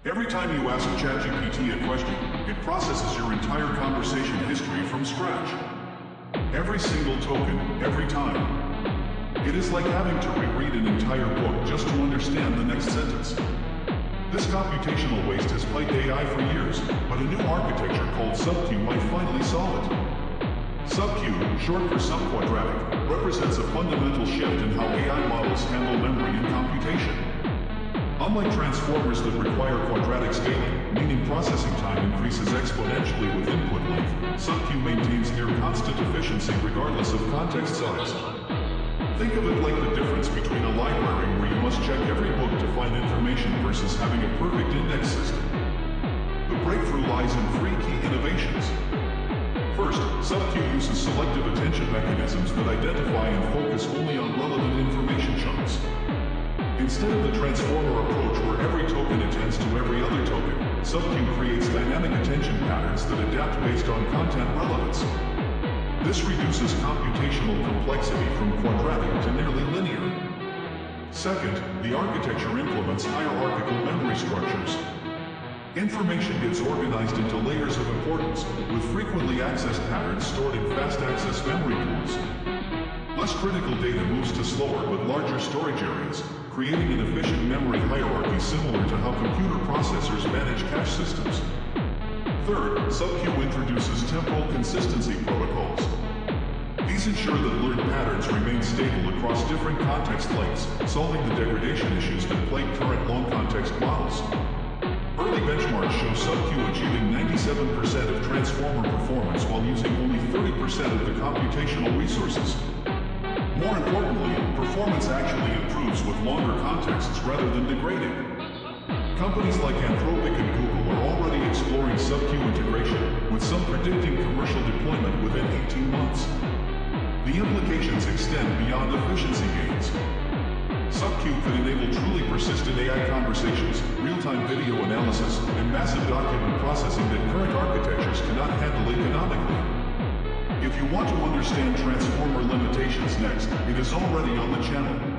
Every time you ask ChatGPT a question, it processes your entire conversation history from scratch. Every single token, every time. It is like having to reread an entire book just to understand the next sentence. This computational waste has plagued AI for years, but a new architecture called SubQ might finally solve it. SubQ, short for subquadratic, represents a fundamental shift in how AI models handle memory and computation. Unlike transformers that require quadratic scaling, meaning processing time increases exponentially with input length, SubQ maintains near constant efficiency regardless of context size. Think of it like the difference between a library where you must check every book to find information versus having a perfect index system. The breakthrough lies in three key innovations. First, SubQ uses selective attention mechanisms that identify and focus only on relevant information chunks. Instead of the transformer approach where every token attends to every other token, SubQ creates dynamic attention patterns that adapt based on content relevance. This reduces computational complexity from quadratic to nearly linear. Second, the architecture implements hierarchical memory structures. Information gets organized into layers of importance, with frequently accessed patterns stored in fast-access memory pools. Less critical data moves to slower but larger storage areas, creating an efficient memory hierarchy similar to how computer processors manage cache systems. Third, SubQ introduces temporal consistency protocols. These ensure that learned patterns remain stable across different context lengths, solving the degradation issues that plague current long-context models. Early benchmarks show SubQ achieving 97% of transformer performance while using only 30% of the computational resources. More importantly, performance actually improves with longer contexts rather than degrading. Companies like Anthropic and Google are already exploring SubQ integration, with some predicting commercial deployment within 18 months. The implications extend beyond efficiency gains. SubQ could enable truly persistent AI conversations, real-time video analysis, and massive document processing that current architectures cannot handle economically. If you want to understand transformer limitations next, it is already on the channel.